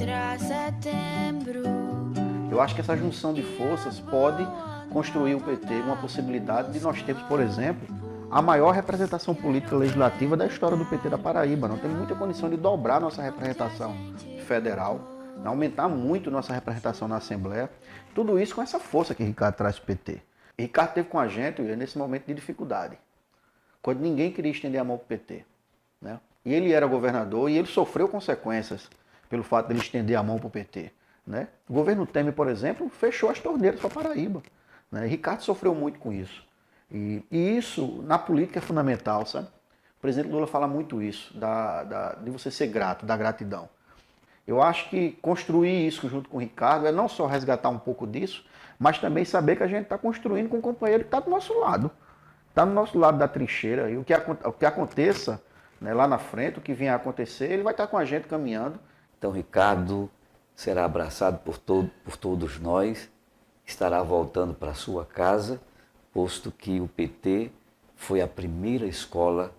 Será setembro. Eu acho que essa junção de forças pode construir o PT uma possibilidade de nós termos, por exemplo, a maior representação política legislativa da história do PT da Paraíba. Não temos muita condição de dobrar nossa representação federal, aumentar muito nossa representação na Assembleia. Tudo isso com essa força que Ricardo traz para o PT. E Ricardo esteve com a gente nesse momento de dificuldade, quando ninguém queria estender a mão para o PT. Né? E ele era governador e ele sofreu consequências pelo fato de ele estender a mão para o PT. Né? O governo Temer, por exemplo, fechou as torneiras para a Paraíba. Né? Ricardo sofreu muito com isso. E isso, na política, é fundamental, sabe? O presidente Lula fala muito isso, de você ser grato, da gratidão. Eu acho que construir isso junto com o Ricardo é não só resgatar um pouco disso, mas também saber que a gente está construindo com um companheiro que está do nosso lado. Está do nosso lado da trincheira. E o que aconteça, né, lá na frente, o que vier a acontecer, ele vai estar com a gente caminhando. Então, Ricardo será abraçado por todos nós, estará voltando para sua casa, posto que o PT foi a primeira escola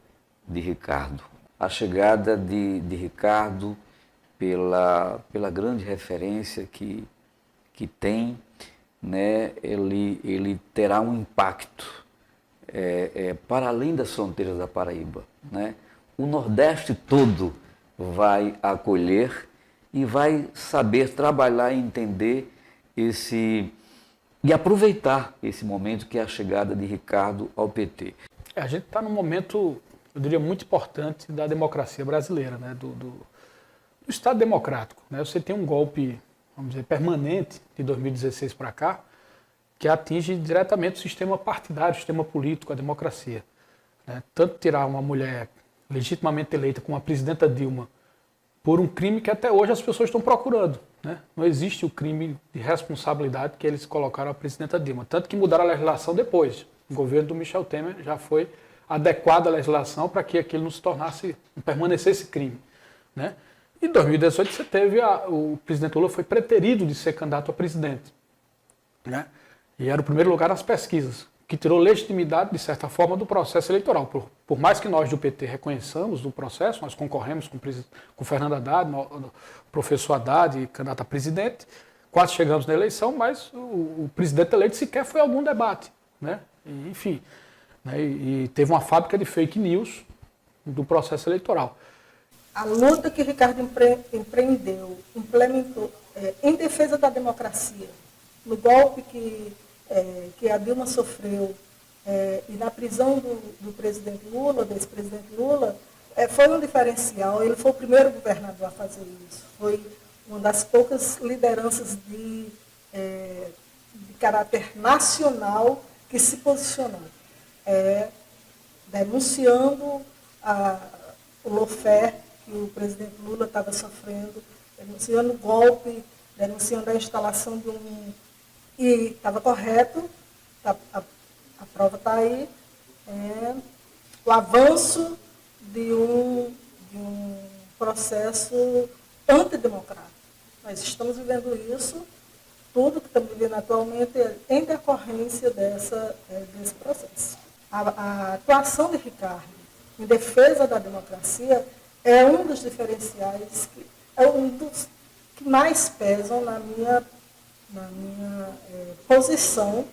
de Ricardo. A chegada de Ricardo, pela grande referência que tem, né, ele terá um impacto para além das fronteiras da Paraíba. Né? O Nordeste todo vai acolher e vai saber trabalhar e entender e aproveitar esse momento que é a chegada de Ricardo ao PT. A gente está num momento, eu diria, muito importante da democracia brasileira, né? do Estado democrático. Né? Você tem um golpe, vamos dizer, permanente de 2016 para cá, que atinge diretamente o sistema partidário, o sistema político, a democracia. Né? Tanto tirar uma mulher legitimamente eleita como a presidenta Dilma por um crime que até hoje as pessoas estão procurando. Né? Não existe o crime de responsabilidade que eles colocaram a presidenta Dilma. Tanto que mudaram a legislação depois. O governo do Michel Temer já foi adequada a legislação para que aquilo não permanecesse crime. Né? Em 2018 você teve o presidente Lula foi preterido de ser candidato a presidente. Né? E era o primeiro lugar nas pesquisas, que tirou legitimidade, de certa forma, do processo eleitoral. Por mais que nós do PT reconheçamos o processo, nós concorremos com Fernando Haddad, o professor Haddad, candidato a presidente, quase chegamos na eleição, mas o presidente eleito sequer foi a algum debate. Né? E, enfim, né? E teve uma fábrica de fake news do processo eleitoral. A luta que Ricardo empreendeu, implementou, em defesa da democracia, no golpe que a Dilma sofreu e na prisão do presidente Lula, desse presidente Lula, foi um diferencial. Ele foi o primeiro governador a fazer isso. Foi uma das poucas lideranças de caráter nacional que se posicionou, denunciando o lawfare que o presidente Lula estava sofrendo, denunciando o golpe, denunciando a instalação de um... E estava correto, a prova está aí, o avanço de um processo antidemocrático. Nós estamos vivendo isso, tudo que estamos vivendo atualmente é em decorrência desse processo. A atuação de Ricardo em defesa da democracia é um dos diferenciais, é um dos que mais pesam na minha posição,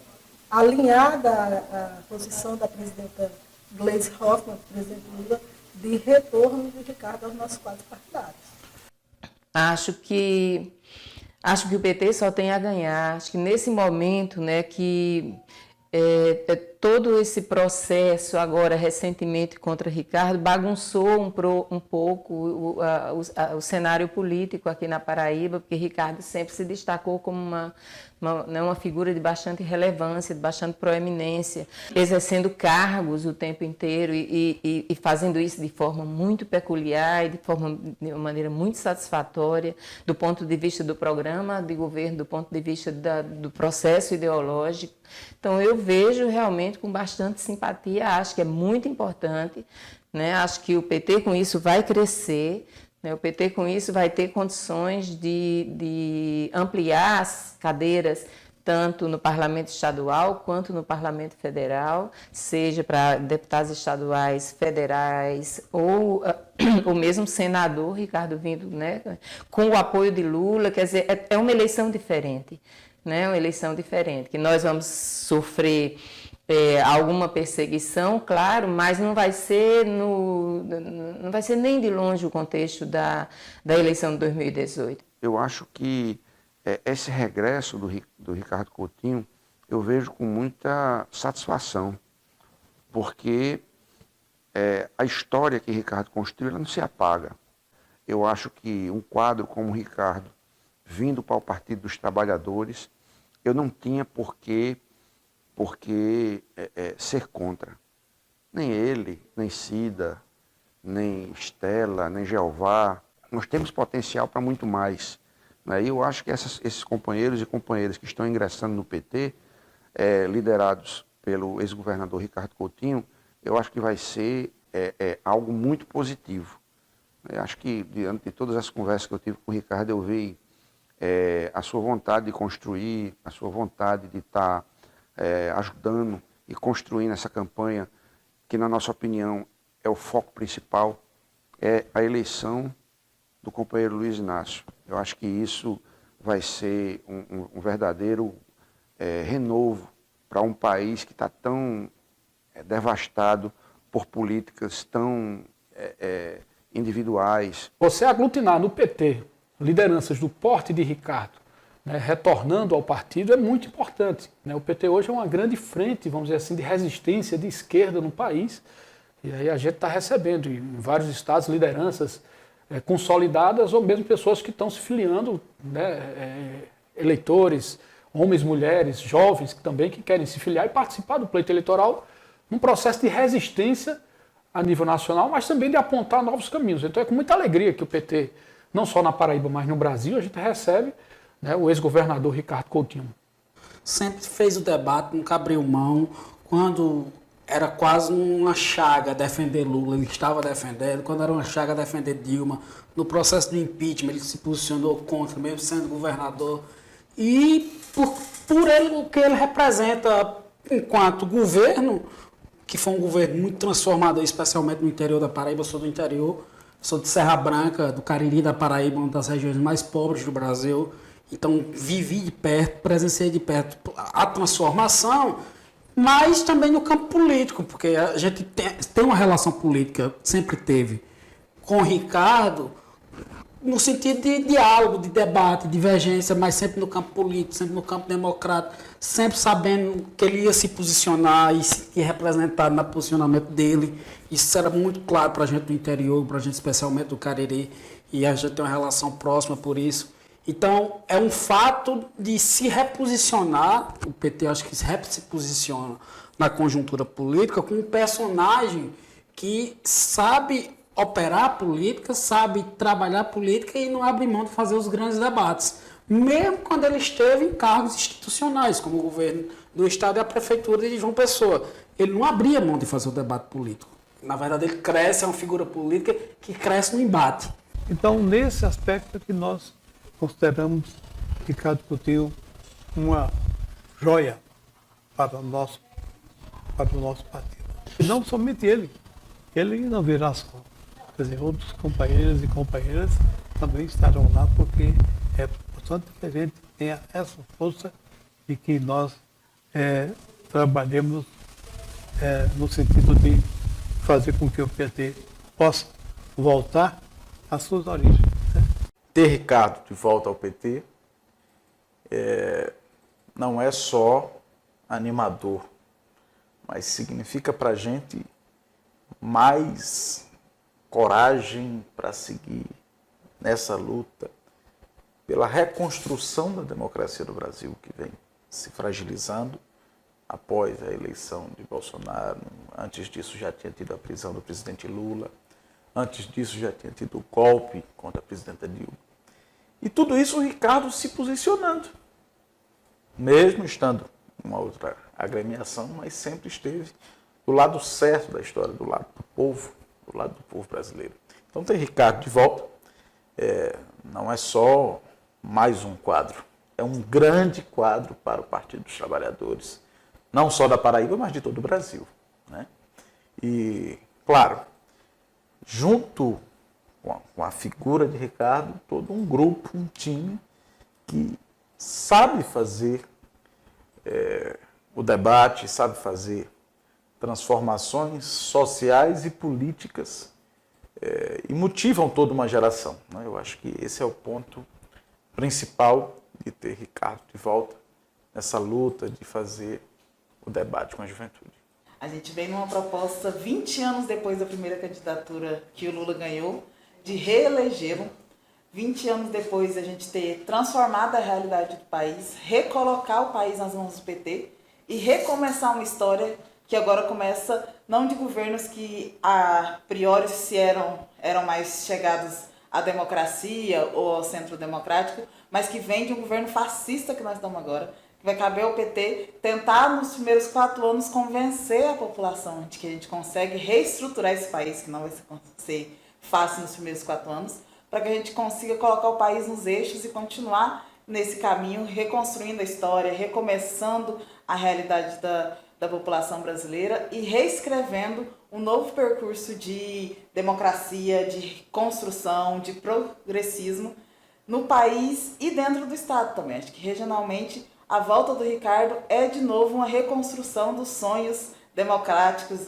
alinhada à posição da presidenta Gleisi Hoffmann, presidente Lula, de retorno de Ricardo aos nossos quadros partidários. Acho que o PT só tem a ganhar. Acho que nesse momento, né, que todo esse processo agora recentemente contra Ricardo bagunçou um pouco o cenário político aqui na Paraíba, porque Ricardo sempre se destacou como uma figura de bastante relevância, de bastante proeminência, exercendo cargos o tempo inteiro e fazendo isso de forma muito peculiar e de uma maneira muito satisfatória do ponto de vista do programa de governo, do ponto de vista do processo ideológico. Então eu vejo realmente com bastante simpatia, acho que é muito importante, né? Acho que o PT com isso vai crescer, né? O PT com isso vai ter condições de ampliar as cadeiras tanto no parlamento estadual quanto no parlamento federal, seja para deputados estaduais, federais ou o mesmo senador Ricardo Vindo, né, com o apoio de Lula. Quer dizer, é uma eleição diferente, né, uma eleição diferente, que nós vamos sofrer alguma perseguição, claro, mas não vai ser nem de longe o contexto da eleição de 2018. Eu acho que esse regresso do Ricardo Coutinho eu vejo com muita satisfação, porque a história que Ricardo construiu ela não se apaga. Eu acho que um quadro como o Ricardo, vindo para o Partido dos Trabalhadores, eu não tinha por que ser contra. Nem ele, nem Cida, nem Estela, nem Jeová. Nós temos potencial para muito mais. Né? E eu acho que esses companheiros e companheiras que estão ingressando no PT, liderados pelo ex-governador Ricardo Coutinho, eu acho que vai ser algo muito positivo. Eu acho que, diante de todas as conversas que eu tive com o Ricardo, eu vi a sua vontade de construir, a sua vontade de estar ajudando e construindo essa campanha, que, na nossa opinião, é o foco principal, é a eleição do companheiro Luiz Inácio. Eu acho que isso vai ser um verdadeiro renovo para um país que está tão devastado por políticas tão individuais. Você aglutinar no PT lideranças do porte de Ricardo, né, retornando ao partido, é muito importante. Né? O PT hoje é uma grande frente, vamos dizer assim, de resistência de esquerda no país. E aí a gente está recebendo em vários estados lideranças consolidadas ou mesmo pessoas que estão se filiando, né, eleitores, homens, mulheres, jovens que querem se filiar e participar do pleito eleitoral num processo de resistência a nível nacional, mas também de apontar novos caminhos. Então é com muita alegria que o PT, não só na Paraíba, mas no Brasil, a gente recebe, né, o ex-governador Ricardo Coutinho. Sempre fez o debate, nunca abriu mão. Quando era quase uma chaga defender Lula, ele estava defendendo. Quando era uma chaga defender Dilma, no processo do impeachment, ele se posicionou contra, mesmo sendo governador. E por ele, o que ele representa enquanto governo, que foi um governo muito transformador, especialmente no interior da Paraíba. Eu sou do interior, sou de Serra Branca, do Cariri da Paraíba, uma das regiões mais pobres do Brasil. Então, vivi de perto, presenciei de perto a transformação, mas também no campo político, porque a gente tem uma relação política, sempre teve, com o Ricardo, no sentido de diálogo, de debate, divergência, mas sempre no campo político, sempre no campo democrático, sempre sabendo que ele ia se posicionar e se representado no posicionamento dele. Isso era muito claro para a gente do interior, para a gente especialmente do Cariri, e a gente tem uma relação próxima por isso. Então, é um fato de se reposicionar, o PT acho que se posiciona na conjuntura política com um personagem que sabe operar a política, sabe trabalhar a política e não abre mão de fazer os grandes debates. Mesmo quando ele esteve em cargos institucionais, como o governo do Estado e a Prefeitura de João Pessoa. Ele não abria mão de fazer o debate político. Na verdade, ele cresce, é uma figura política que cresce no embate. Então, nesse aspecto que nós consideramos Ricardo Coutinho uma joia para o nosso partido. E não somente ele não virá só. Quer dizer, outros companheiros e companheiras também estarão lá, porque é importante que a gente tenha essa força e que nós trabalhemos no sentido de fazer com que o PT possa voltar às suas origens. Né? Ter Ricardo de volta ao PT não é só animador, mas significa para a gente mais coragem para seguir nessa luta pela reconstrução da democracia do Brasil, que vem se fragilizando após a eleição de Bolsonaro. Antes disso já tinha tido a prisão do presidente Lula, antes disso já tinha tido o golpe contra a presidenta Dilma. E tudo isso o Ricardo se posicionando, mesmo estando em uma outra agremiação, mas sempre esteve do lado certo da história, do lado do povo brasileiro. Então ter Ricardo de volta não é só mais um quadro é um grande quadro para o Partido dos Trabalhadores, não só da Paraíba, mas de todo o Brasil, né? E, claro, junto com a figura de Ricardo, todo um grupo, um time que sabe fazer o debate, sabe fazer transformações sociais e políticas e motivam toda uma geração, né? Eu acho que esse é o ponto principal de ter Ricardo de volta nessa luta de fazer o debate com a juventude. A gente vem numa proposta 20 anos depois da primeira candidatura que o Lula ganhou, de reelegê-lo. 20 anos depois a gente ter transformado a realidade do país, recolocar o país nas mãos do PT e recomeçar uma história que agora começa não de governos que a priori eram mais chegados à democracia ou ao centro democrático, mas que vem de um governo fascista que nós estamos agora, que vai caber ao PT tentar nos primeiros 4 anos convencer a população de que a gente consegue reestruturar esse país, que não vai ser fácil nos primeiros 4 anos, para que a gente consiga colocar o país nos eixos e continuar nesse caminho, reconstruindo a história, recomeçando a realidade da população brasileira e reescrevendo um novo percurso de democracia, de construção, de progressismo no país e dentro do Estado também. Acho que regionalmente a volta do Ricardo é de novo uma reconstrução dos sonhos democráticos,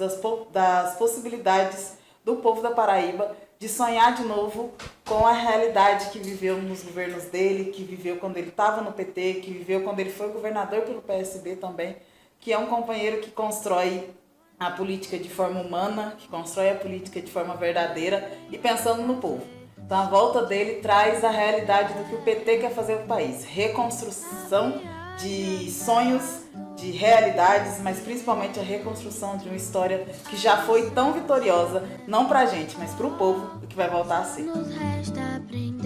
das possibilidades do povo da Paraíba de sonhar de novo com a realidade que viveu nos governos dele, que viveu quando ele estava no PT, que viveu quando ele foi governador pelo PSB também, que é um companheiro que constrói a política de forma humana, que constrói a política de forma verdadeira e pensando no povo. Então a volta dele traz a realidade do que o PT quer fazer para o país. Reconstrução de sonhos, de realidades, mas principalmente a reconstrução de uma história que já foi tão vitoriosa, não para a gente, mas para o povo, e que vai voltar a ser. Nos resta aprender.